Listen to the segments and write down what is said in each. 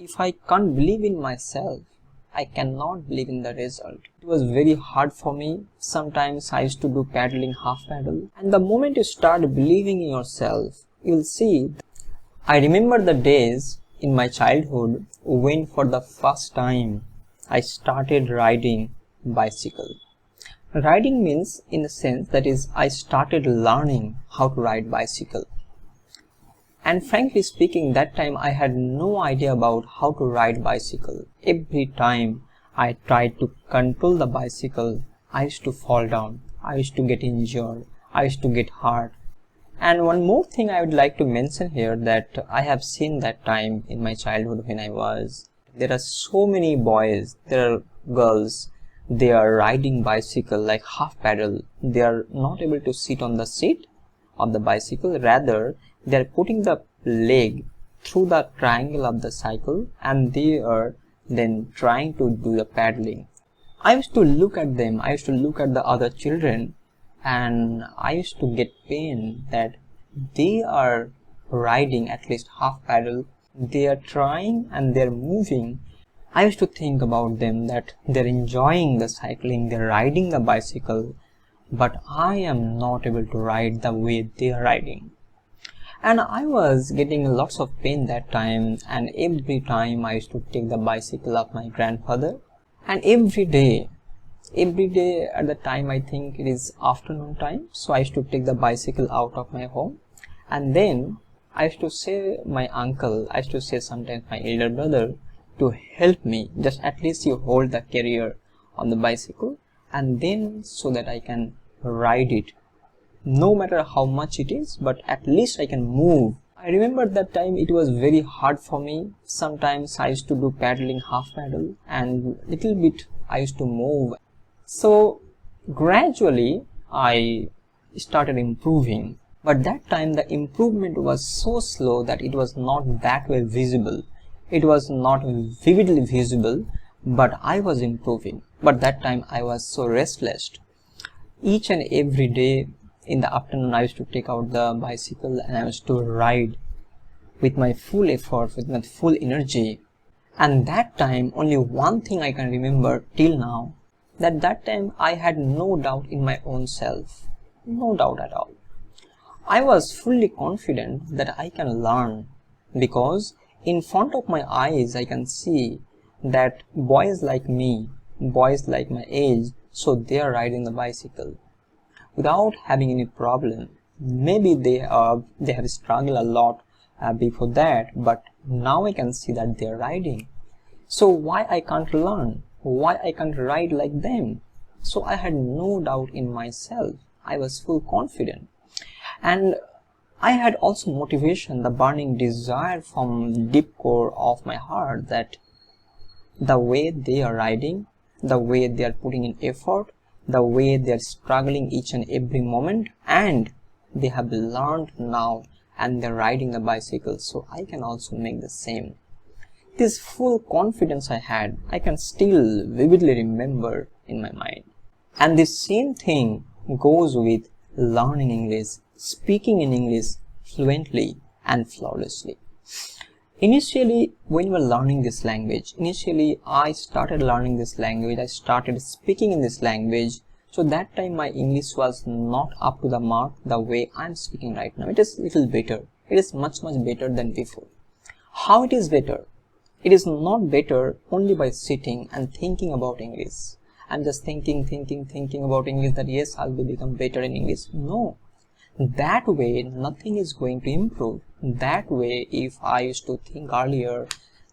If I can't believe in myself, I cannot believe in the result. It was very hard for me. Sometimes I used to do paddling, half paddle. And the moment you start believing in yourself, you'll see. I remember the days in my childhood when for the first time I started riding bicycle. Riding means, in a sense, that is, I started learning how to ride bicycle. And frankly speaking, that time I had no idea about how to ride bicycle. Every time I tried to control the bicycle, I used to fall down, I used to get injured, I used to get hurt. And one more thing I would like to mention here, that I have seen that time in my childhood when there are so many boys, there are girls, they are riding bicycle like half paddle. They are not able to sit on the seat of the bicycle, rather they are putting the leg through the triangle of the cycle and they are then trying to do the paddling. I used to look at them, I used to look at the other children, and I used to get pain that they are riding at least half paddle, they are trying and they're moving. I used to think about them that they're enjoying the cycling, they're riding the bicycle, but I am not able to ride the way they are riding. And I was getting lots of pain that time, and every time I used to take the bicycle of my grandfather, and every day at the time, I think it is afternoon time, so I used to take the bicycle out of my home, and then I used to say my uncle, I used to say sometimes my elder brother to help me, just at least you hold the carrier on the bicycle, and then so that I can ride it, no matter how much it is, but at least I can move. I remember that time it was very hard for me. Sometimes I used to do paddling, half paddle, and little bit I used to move. So gradually I started improving, but that time the improvement was so slow that it was not that way visible. It was not vividly visible, but I was improving. But that time I was so restless. Each and every day in the afternoon I used to take out the bicycle and I used to ride with my full effort, with my full energy. And that time only one thing I can remember till now, that time I had no doubt in my own self, no doubt at all. I was fully confident that I can learn, because in front of my eyes I can see that boys like me, boys like my age, so they are riding the bicycle without having any problem. Maybe they have struggled a lot before that, but now I can see that they are riding. So why I can't learn? Why I can't ride like them? So I had no doubt in myself. I was full confident, and I had also motivation, the burning desire from deep core of my heart, that the way they are riding, the way they are putting in effort, the way they are struggling each and every moment, and they have learned now and they're riding the bicycle, so I can also make the same. This full confidence I had, I can still vividly remember in my mind. And this same thing goes with learning English, speaking in English fluently and flawlessly. Initially, when we were learning this language, I started learning this language, I started speaking in this language. So that time my English was not up to the mark the way I'm speaking right now. It is little better. It is much better than before. How it is better? It is not better only by sitting and thinking about English. I'm just thinking about English, that yes, I'll become better in English. No. That way nothing is going to improve. That way, if I used to think earlier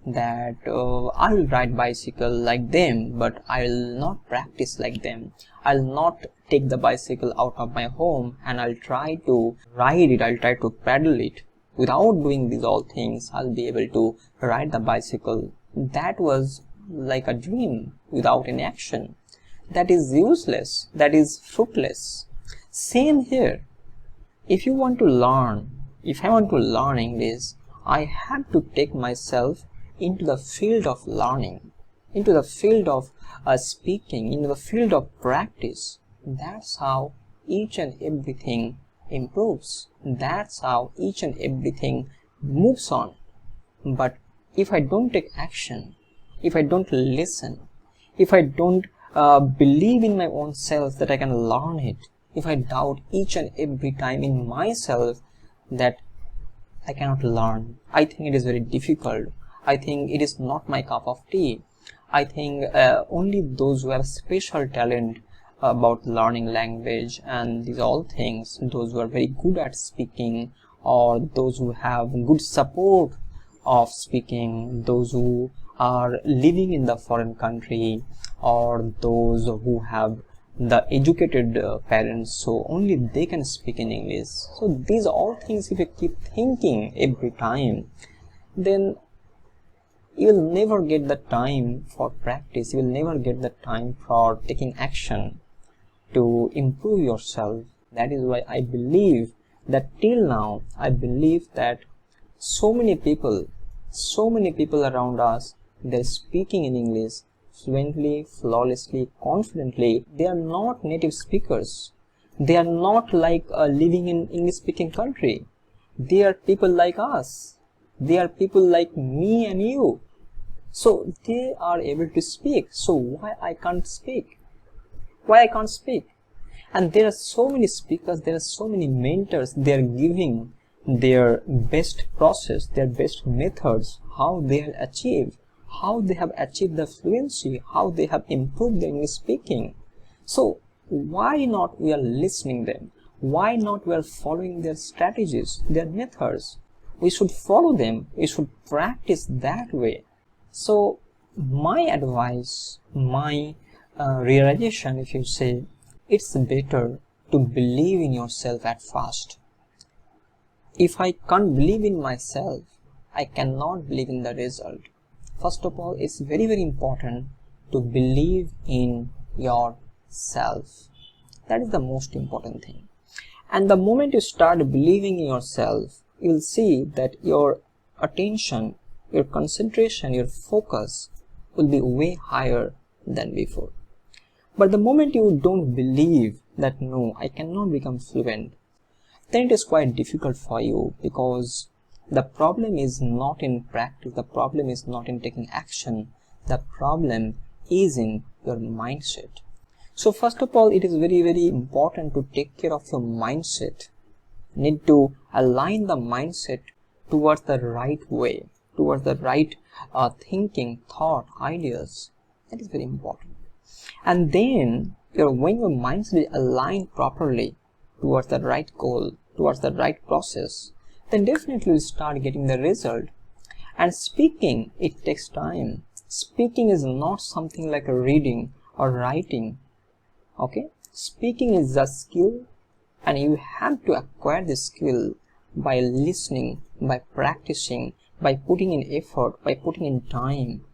that I'll ride bicycle like them, but I'll not practice like them, I'll not take the bicycle out of my home and I'll try to ride it, I'll try to paddle it, without doing these all things I'll be able to ride the bicycle. That was like a dream without any action. That is useless, that is fruitless. Same here. If I want to learn English, I have to take myself into the field of learning, into the field of speaking, into the field of practice. That's how each and everything improves. That's how each and everything moves on. But if I don't take action, if I don't listen, if I don't believe in my own self that I can learn it, if I doubt each and every time in myself that I cannot learn, I think it is very difficult, I think it is not my cup of tea, I think only those who have special talent about learning language and these all things, those who are very good at speaking, or those who have good support of speaking, those who are living in the foreign country, or those who have the educated parents, so only they can speak in English. So these all things, if you keep thinking every time, then you will never get the time for practice, you will never get the time for taking action to improve yourself. That is why I believe that till now, I believe that so many people around us, they're speaking in English fluently, flawlessly, confidently. They are not native speakers. They are not like living in English speaking country. They are people like us. They are people like me and you. So they are able to speak. So why I can't speak? Why I can't speak? And there are so many speakers, there are so many mentors, they are giving their best process, their best methods, how they have achieved the fluency, how they have improved their English speaking. So why not we are listening them? Why not we are following their strategies, their methods? We should follow them, we should practice that way. So my advice, my realization, if you say, it's better to believe in yourself at first. If I can't believe in myself, I cannot believe in the result. First of all, it's very, very important to believe in yourself. That is the most important thing. And the moment you start believing in yourself, you will see that your attention, your concentration, your focus will be way higher than before. But the moment you don't believe that no, I cannot become fluent, then it is quite difficult for you, because the problem is not in practice, the problem is not in taking action, the problem is in your mindset. So first of all, it is very, very important to take care of your mindset. You need to align the mindset towards the right way, towards the right thinking, thought, ideas. That is very important. And then when your mindset is aligned properly towards the right goal, towards the right process, then definitely you start getting the result. And speaking, it takes time. Speaking is not something like a reading or writing. Okay, speaking is a skill, and you have to acquire this skill by listening, by practicing, by putting in effort, by putting in time.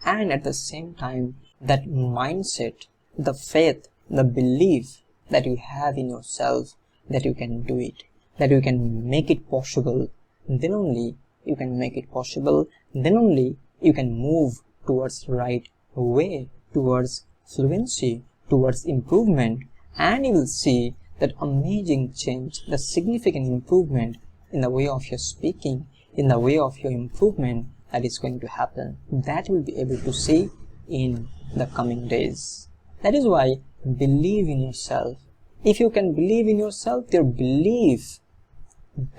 And at the same time, that mindset, the faith, the belief that you have in yourself, that you can do it, that you can make it possible, then only you can make it possible, then only you can move towards right way, towards fluency, towards improvement, and you will see that amazing change, the significant improvement in the way of your speaking, in the way of your improvement that is going to happen, that you will be able to see in the coming days. That is why believe in yourself. If you can believe in yourself, your belief,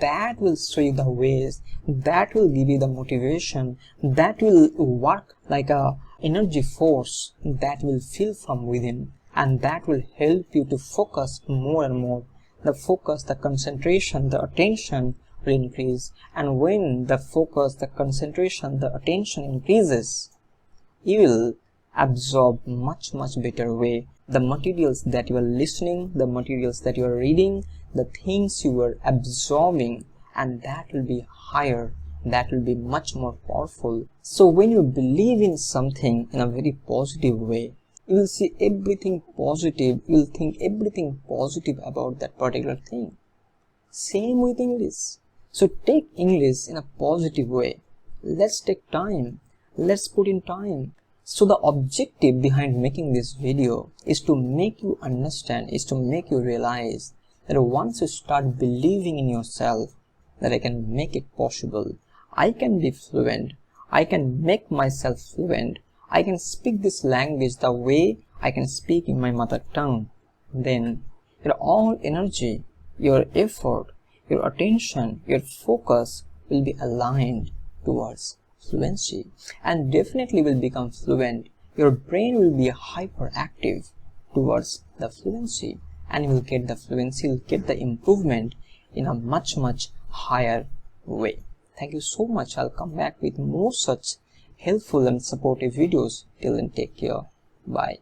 that will show you the ways, that will give you the motivation, that will work like a energy force that will fill from within, and that will help you to focus more and more. The focus, the concentration, the attention will increase, and when the focus, the concentration, the attention increases, you will absorb much better way the materials that you are listening, the materials that you are reading, the things you are absorbing, and that will be higher, that will be much more powerful. So when you believe in something in a very positive way, you will see everything positive, you will think everything positive about that particular thing. Same with English. So take English in a positive way. Let's take time, let's put in time. So the objective behind making this video is to make you understand, is to make you realize that once you start believing in yourself, that I can make it possible, I can be fluent, I can make myself fluent, I can speak this language the way I can speak in my mother tongue, then your all energy, your effort, your attention, your focus will be aligned towards fluency and definitely will become fluent. Your brain will be hyperactive towards the fluency and you will get the fluency, you will get the improvement in a much higher way. Thank you so much. I'll come back with more such helpful and supportive videos. Till then, take care. Bye.